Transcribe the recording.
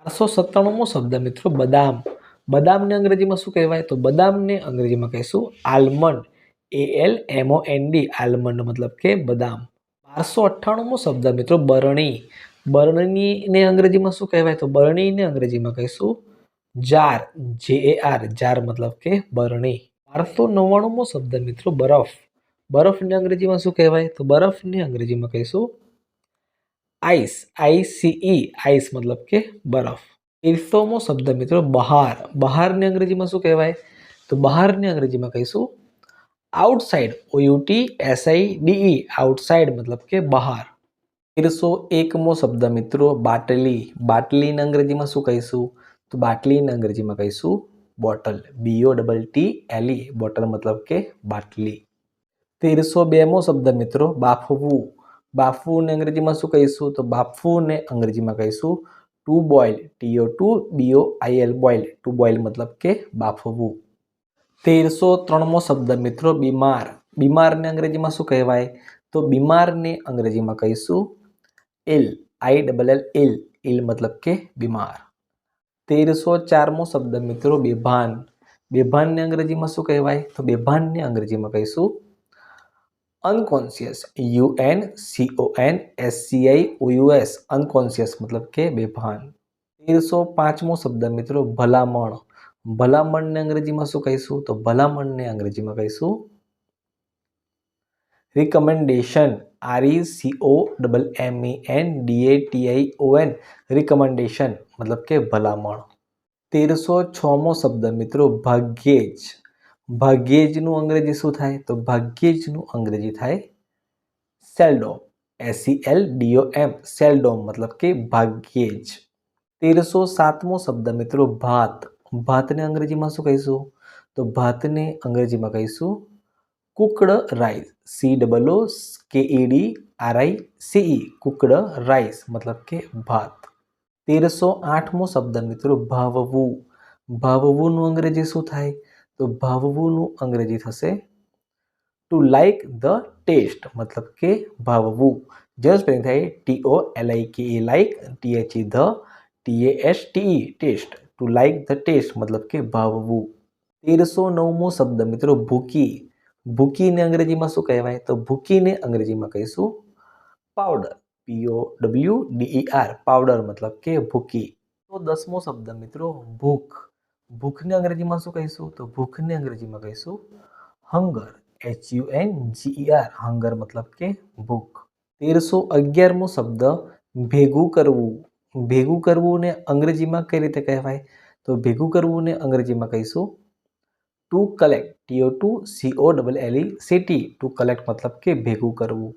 1297મો શબ્દ મિત્રો બદામ. બદામને અંગ્રેજીમાં શું કહેવાય? તો બદામને અંગ્રેજીમાં કહીશું આલમંડ. ALMOND આલમંડ મતલબ કે બદામ. 1298મો શબ્દ મિત્રો બરણી. બરણીને અંગ્રેજીમાં શું કહેવાય? તો બરણીને અંગ્રેજીમાં કહીશું જાર. JAR જાર મતલબ કે બરણી. 1299મો શબ્દ મિત્રો બરફ. બરફને અંગ્રેજીમાં શું કહેવાય? તો બરફને અંગ્રેજીમાં કહીશું આઈસ. ICE આઈસ મતલબ કે બરફ. 1300મો શબ્દ મિત્રો બહાર. બહારને અંગ્રેજીમાં શું કહેવાય? તો બહારને અંગ્રેજીમાં કહીશું આઉટસાઇડ. OUTSIDE આઉટસાઇડ મતલબ કે બહાર. 1301મો શબ્દ મિત્રો બાટલી. બાટલીને અંગ્રેજીમાં શું કહીશું? તો બાટલીને અંગ્રેજીમાં કહીશું બોટલ. BOTTLE બોટલ મતલબ કે બાટલી. 1302મો શબ્દ મિત્રો બાફવું. બાફવુંને અંગ્રેજીમાં શું કહીશું? તો બાફવુંને અંગ્રેજીમાં કહીશું to boil. TO2BOIL boil. To boil મતલબ કે બાફવું. 1303મો શબ્દ મિત્રો બીમાર. બીમારને અંગ્રેજીમાં શું કહેવાય? તો બીમારને અંગ્રેજીમાં કહીશું ઇલ. ILL ઇલ મતલબ કે બીમાર. 1304મો શબ્દ મિત્રો બેભાન. બેભાનને અંગ્રેજીમાં શું કહેવાય? તો બેભાનને અંગ્રેજીમાં કહીશું અનકોન્શિયસ. UNCONSCIOUS અનકોન્શિયસ મતલબ કે બેભાન. 1305મો શબ્દ મિત્રો ભલામણ. ભલામણને અંગ્રેજીમાં શું કહીશું? તો ભલામણને અંગ્રેજીમાં કહીશું રિકમેન્ડેશન. RECOMMENDATION રિકમેન્ડેશન મતલબ કે ભલામણ. 1306મો શબ્દ મિત્રો ભાગ્યેજ. ભાગ્યેજનું અંગ્રેજી શું થાય? તો ભાગ્યેજનું અંગ્રેજી થાય સેલ્ડોમ. SELDOM સેલ્ડોમ મતલબ કે ભાગ્યેજ. 1307મો શબ્દ મિત્રો ભાત. ભાતને અંગ્રેજીમાં શું કહીશું? તો ભાતને અંગ્રેજીમાં કહીશું cooked rice. COOKED RICE cooked rice મતલબ કે ભાત. 1308મો શબ્દ મિત્રો ભાવવું. ભાવવુંનું અંગ્રેજી શું થાય? તો ભાવવુંનું અંગ્રેજી થશે ટુ લાઇક ધ ટેસ્ટ મતલબ કે ભાવવું. જેનો સ્પેલિંગ થાય TOLIKE like, THE the, TASTE taste. To like the taste મતલબ કે ભાવવું. 1309મો શબ્દ મિત્રો ભૂકી. ભૂકીને અંગ્રેજીમાં શું કહેવાય? તો ભૂકીને અંગ્રેજીમાં કહીશું પાવડર. POWDER પાવડર મતલબ કે ભૂકી. તો 10મો શબ્દ મિત્રો ભૂખ. ભૂખને અંગ્રેજીમાં શું કહીશું? તો ભૂખને અંગ્રેજીમાં કહીશું હંગર. HUNGER હંગર મતલબ કે ભૂખ. 1311મો શબ્દ ભેગું કરવું. ભેગું કરવુંને અંગ્રેજીમાં કઈ રીતે કહેવાય? તો ભેગું કરવુંને અંગ્રેજીમાં કહીશું two collect. TO2COLLECT two collect મતલબ કે ભેગું કરવું.